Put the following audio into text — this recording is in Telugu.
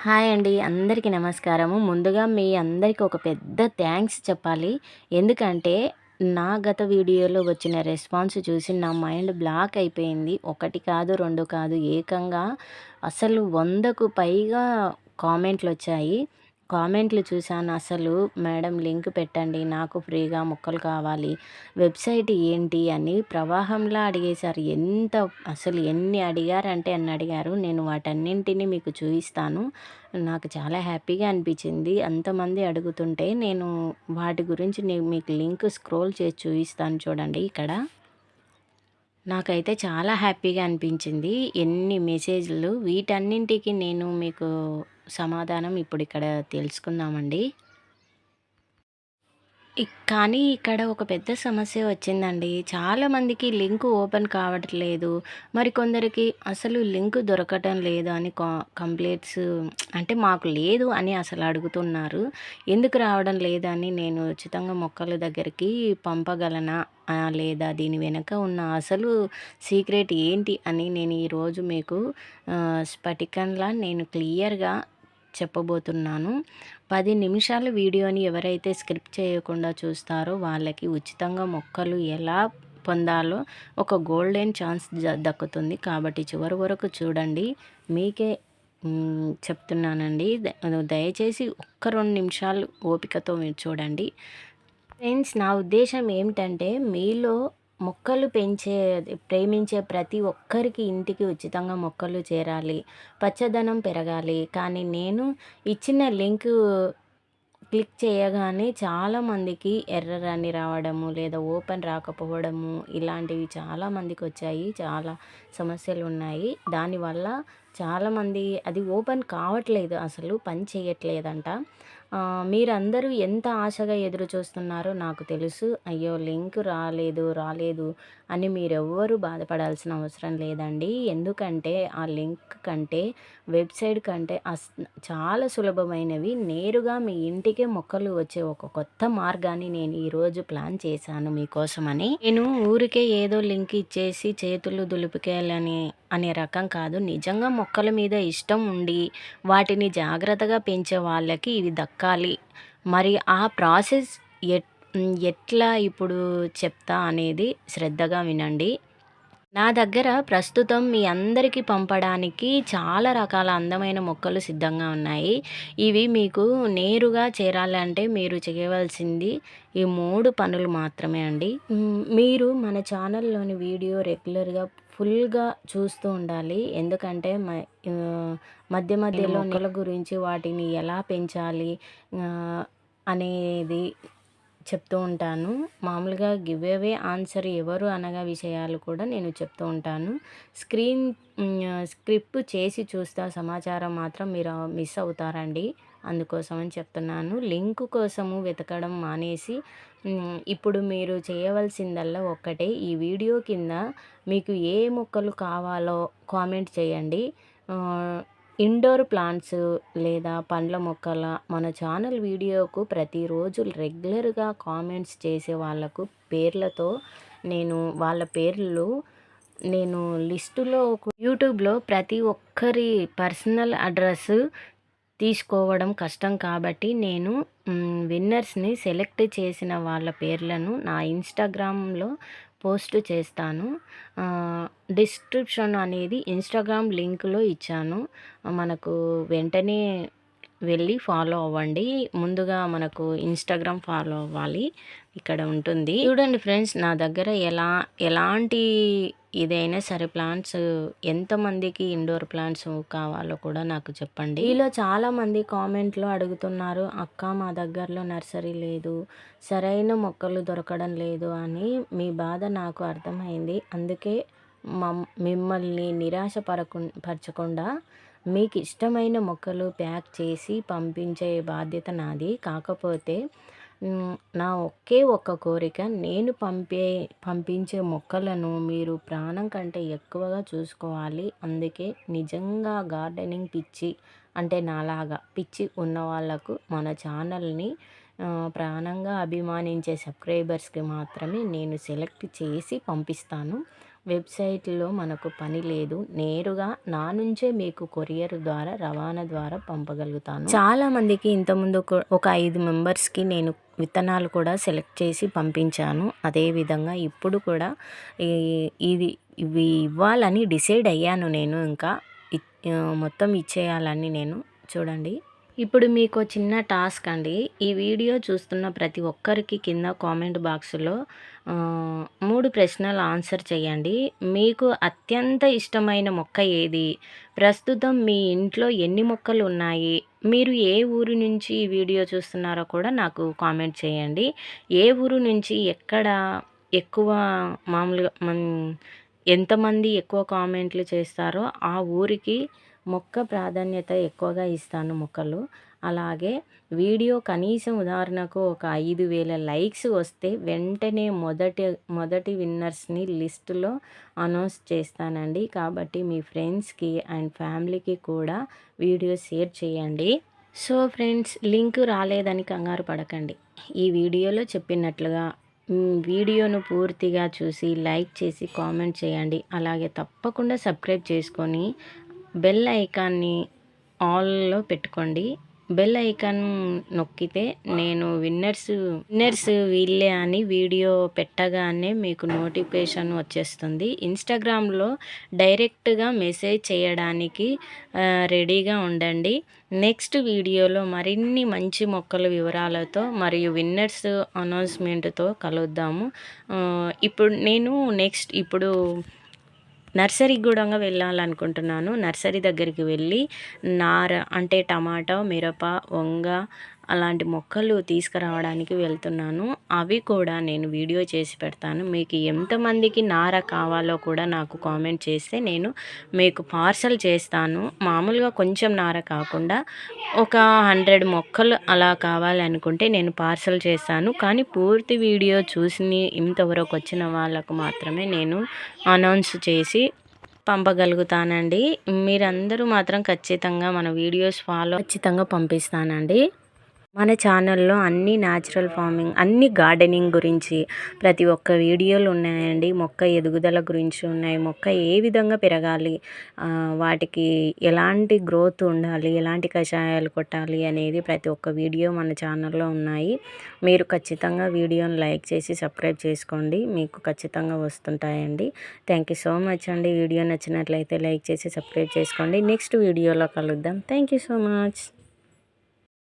హాయ్ అండి. అందరికీ నమస్కారము. ముందుగా మీ అందరికి ఒక పెద్ద థ్యాంక్స్ చెప్పాలి. ఎందుకంటే నా గత వీడియోలో వచ్చిన రెస్పాన్స్ చూసి నా మైండ్ బ్లాక్ అయిపోయింది. ఒకటి కాదు, 2 కాదు, ఏకంగా అసలు 100కు పైగా కామెంట్‌లొచ్చాయి. కామెంట్లు చూసాను అసలు, మేడం లింక్ పెట్టండి, నాకు ఫ్రీగా మొక్కలు కావాలి, వెబ్‌సైట్ ఏంటి అని ప్రవాహంలా అడిగేశారు. అసలు ఎన్ని అడిగారంటే అన్ని అడిగారు. నేను వాటన్నింటిని మీకు చూయిస్తాను. నాకు చాలా హ్యాపీగా అనిపించింది. అంతమంది అడుగుతుంటే నేను వాటి గురించి మీకు లింక్ స్క్రోల్ చేసి చూపిస్తాను చూడండి ఇక్కడ. నాకైతే చాలా హ్యాపీగా అనిపించింది. ఎన్ని మెసేజ్‌లు, వీటన్నింటికి నేను మీకు సమాధానం ఇప్పుడు ఇక్కడ తెలుసుకుందామండి. కానీ ఇక్కడ ఒక పెద్ద సమస్య వచ్చిందండి. చాలామందికి లింక్ ఓపెన్ కావట్లేదు. మరికొందరికి అసలు లింక్ దొరకటం లేదు అని కంప్లెయింట్స్, అంటే మాకు లేదు అని అసలు అడుగుతున్నారు. ఎందుకు రావడం లేదని నేను ఉచితంగా మొక్కల దగ్గరికి పంపగలనా? లేదా దీని వెనక ఉన్న అసలు సీక్రెట్ ఏంటి అని నేను ఈరోజు మీకు స్ఫటికంలా నేను క్లియర్‌గా చెప్పబోతున్నాను. 10 నిమిషాల వీడియోని ఎవరైతే స్క్రిప్ట్ చేయకుండా చూస్తారో వాళ్ళకి ఉచితంగా మొక్కలు ఎలా పొందాలో ఒక గోల్డెన్ ఛాన్స్ దక్కుతుంది. కాబట్టి చివరి వరకు చూడండి. మీకే చెప్తున్నానండి. దయచేసి ఒక్క 2 నిమిషాలు ఓపికతో మీరు చూడండి. ఫ్రెండ్స్, నా ఉద్దేశం ఏమిటంటే, మీలో మొక్కలు ప్రేమించే ప్రతి ఒక్కరికి ఇంటికి ఉచితంగా మొక్కలు చేరాలి, పచ్చదనం పెరగాలి. కానీ నేను ఇచ్చిన లింకు క్లిక్ చేయగానే చాలామందికి ఎర్రర్ అని రావడము, లేదా ఓపెన్ రాకపోవడము, ఇలాంటివి చాలామందికి వచ్చాయి. చాలా సమస్యలు ఉన్నాయి. దానివల్ల చాలామంది అది ఓపెన్ కావట్లేదు, అసలు పని చేయట్లేదంట. మీరందరూ ఎంత ఆశగా ఎదురు చూస్తున్నారో నాకు తెలుసు. అయ్యో లింక్ రాలేదు అని మీరెవ్వరూ బాధపడాల్సిన అవసరం లేదండి. ఎందుకంటే ఆ లింక్ కంటే, వెబ్సైట్ కంటే చాలా సులభమైనవి. నేరుగా మీ ఇంటికే మొక్కలు వచ్చే ఒక కొత్త మార్గాన్ని నేను ఈరోజు ప్లాన్ చేశాను మీకోసమని. నేను ఊరికే ఏదో లింక్ ఇచ్చేసి చేతులు దులిపికేయాలని అనే రకం కాదు. నిజంగా మొక్కల మీద ఇష్టం ఉండి వాటిని జాగ్రత్తగా పెంచే వాళ్ళకి ఇవి దక్కాలి. మరి ఆ ప్రాసెస్ ఎట్లా ఇప్పుడు చెప్తా అనేది శ్రద్ధగా వినండి. నా దగ్గర ప్రస్తుతం మీ అందరికీ పంపడానికి చాలా రకాల అందమైన మొక్కలు సిద్ధంగా ఉన్నాయి. ఇవి మీకు నేరుగా చేరాలంటే మీరు చేయవలసింది ఈ 3 పనులు మాత్రమే అండి. మీరు మన ఛానల్లోని వీడియో రెగ్యులర్గా ఫుల్గా చూస్తూ ఉండాలి. ఎందుకంటే మధ్య మధ్యలో మొక్కల గురించి, వాటిని ఎలా పెంచాలి అనేది చెప్తూ ఉంటాను. మామూలుగా గివ్ అవే ఆన్సర్ ఎవరు అనగా విషయాలు కూడా నేను చెప్తూ ఉంటాను. స్క్రిప్ట్ చేసి చూస్తా సమాచారం మాత్రం మీరు మిస్ అవుతారండి. అందుకోసమని చెప్తున్నాను. లింక్ కోసము వెతకడం మానేసి ఇప్పుడు మీరు చేయవలసిందల్లా ఒక్కటే, ఈ వీడియో కింద మీకు ఏ మొక్కలు కావాలో కామెంట్ చేయండి. ఇండోర్ ప్లాంట్స్ లేదా పండ్ల మొక్కల మన ఛానల్ వీడియోకు ప్రతిరోజు రెగ్యులర్గా కామెంట్స్ చేసే వాళ్ళకు పేర్లతో వాళ్ళ పేర్లు నేను లిస్టులో యూట్యూబ్లో ప్రతి ఒక్కరి పర్సనల్ అడ్రస్ తీసుకోవడం కష్టం కాబట్టి నేను విన్నర్స్ని సెలెక్ట్ చేసిన వాళ్ళ పేర్లను నా ఇన్స్టాగ్రామ్లో పోస్ట్ చేస్తాను. డిస్క్రిప్షన్ అనేది ఇన్స్టాగ్రామ్ లింక్లో ఇచ్చాను. మనకు వెంటనే వెళ్ళి ఫాలో అవ్వండి. ముందుగా మనకు ఇన్స్టాగ్రామ్ ఫాలో అవ్వాలి, ఇక్కడ ఉంటుంది చూడండి. ఫ్రెండ్స్, నా దగ్గర ఎలాంటి ఇదైనా సరే ప్లాంట్స్, ఎంతమందికి ఇండోర్ ప్లాంట్స్ కావాలో కూడా నాకు చెప్పండి. ఈలో చాలామంది కామెంట్లో అడుగుతున్నారు, అక్క మా దగ్గరలో నర్సరీ లేదు, సరైన మొక్కలు దొరకడం లేదు అని. మీ బాధ నాకు అర్థమైంది. అందుకే మిమ్మల్ని పరచకుండా మీకు ఇష్టమైన మొక్కలు ప్యాక్ చేసి పంపించే బాధ్యత నాది. కాకపోతే నా ఒకే ఒక్క కోరిక, నేను పంపించే మొక్కలను మీరు ప్రాణం కంటే ఎక్కువగా చూసుకోవాలి. అందుకే నిజంగా గార్డెనింగ్ పిచ్చి, అంటే నాలాగా పిచ్చి ఉన్న వాళ్ళకు మన ఛానల్ని ప్రాణంగా అభిమానించే సబ్స్క్రైబర్స్కి మాత్రమే నేను సెలెక్ట్ చేసి పంపిస్తాను. వెబ్‌సైట్‌లో మనకు పని లేదు. నేరుగా నా నుంచే మీకు కొరియర్ ద్వారా, రవాణా ద్వారా పంపగలుగుతాను. చాలామందికి ఇంతకుముందు ఒక 5 మెంబర్స్‌కి నేను విత్తనాలు కూడా సెలెక్ట్ చేసి పంపించాను. అదేవిధంగా ఇప్పుడు కూడా ఈ ఇది ఇవి ఇవ్వాలని డిసైడ్ అయ్యాను నేను ఇంకా. మొత్తం ఇచ్చేయాలని నేను. చూడండి. ఇప్పుడు మీకో చిన్న టాస్క్ అండి. ఈ వీడియో చూస్తున్న ప్రతి ఒక్కరికి కింద కామెంట్ బాక్స్‌లో 3 ప్రశ్నలు ఆన్సర్ చేయండి. మీకు అత్యంత ఇష్టమైన మొక్క ఏది? ప్రస్తుతం మీ ఇంట్లో ఎన్ని మొక్కలు ఉన్నాయి? మీరు ఏ ఊరు నుంచి ఈ వీడియో చూస్తున్నారో కూడా నాకు కామెంట్ చేయండి. ఏ ఊరు నుంచి ఎక్కడ ఎక్కువ మామూలుగా ఎంతమంది ఎక్కువ కామెంట్లు చేస్తారో ఆ ఊరికి మొక్క ప్రాధాన్యత ఎక్కువగా ఇస్తాను మొక్కలు. అలాగే వీడియో కనీసం ఉదాహరణకు ఒక 5,000 లైక్స్ వస్తే వెంటనే మొదటి విన్నర్స్‌ని లిస్టులో అనౌన్స్ చేస్తానండి. కాబట్టి మీ ఫ్రెండ్స్‌కి అండ్ ఫ్యామిలీకి కూడా వీడియో షేర్ చేయండి. సో ఫ్రెండ్స్, లింక్ రాలేదని కంగారు పడకండి. ఈ వీడియోలో చెప్పినట్లుగా వీడియోను పూర్తిగా చూసి లైక్ చేసి కామెంట్ చేయండి. అలాగే తప్పకుండా సబ్స్క్రైబ్ చేసుకొని బెల్ ఐకాన్ని ఆల్‌లో పెట్టుకోండి. బెల్ ఐకాన్ నొక్కితే నేను విన్నర్స్ వీళ్ళే అని వీడియో పెట్టగానే మీకు నోటిఫికేషన్ వచ్చేస్తుంది. ఇన్‌స్టాగ్రామ్‌లో డైరెక్ట్‌గా మెసేజ్ చేయడానికి రెడీగా ఉండండి. నెక్స్ట్ వీడియోలో మరిన్ని మంచి మొక్కల వివరాలతో మరియు విన్నర్స్ అనౌన్స్‌మెంట్‌తో కలుద్దాము. ఇప్పుడు నర్సరీకి కూడా వెళ్ళాలనుకుంటున్నాను. నర్సరీ దగ్గరికి వెళ్ళి నార అంటే టమాటా, మిరప, వంగ అలాంటి మొక్కలు తీసుకురావడానికి వెళ్తున్నాను. అవి కూడా నేను వీడియో చేసి పెడతాను. మీకు ఎంతమందికి నార కావాలో కూడా నాకు కామెంట్ చేస్తే నేను మీకు పార్సల్ చేస్తాను. మామూలుగా కొంచెం నార కాకుండా ఒక 100 మొక్కలు అలా కావాలనుకుంటే నేను పార్సల్ చేస్తాను. కానీ పూర్తి వీడియో చూసి ఇంతవరకు వచ్చిన వాళ్ళకు మాత్రమే నేను అనౌన్స్ చేసి పంపగలుగుతానండి. మీరందరూ మాత్రం ఖచ్చితంగా మన వీడియోస్ ఖచ్చితంగా పంపిస్తానండి. మన ఛానల్లో అన్ని న్యాచురల్ ఫార్మింగ్, అన్ని గార్డెనింగ్ గురించి ప్రతి ఒక్క వీడియోలు ఉన్నాయండి. మొక్క ఎదుగుదల గురించి ఉన్నాయి. మొక్క ఏ విధంగా పెరగాలి, వాటికి ఎలాంటి గ్రోత్ ఉండాలి, ఎలాంటి కషాయాలు కొట్టాలి అనేది ప్రతి ఒక్క వీడియో మన ఛానల్లో ఉన్నాయి. మీరు ఖచ్చితంగా వీడియోని లైక్ చేసి సబ్స్క్రైబ్ చేసుకోండి. మీకు ఖచ్చితంగా వస్తుంటాయండి. థ్యాంక్ యూ సో మచ్ అండి. వీడియో నచ్చినట్లయితే లైక్ చేసి సబ్స్క్రైబ్ చేసుకోండి. నెక్స్ట్ వీడియోలో కలుద్దాం. Thank you so much.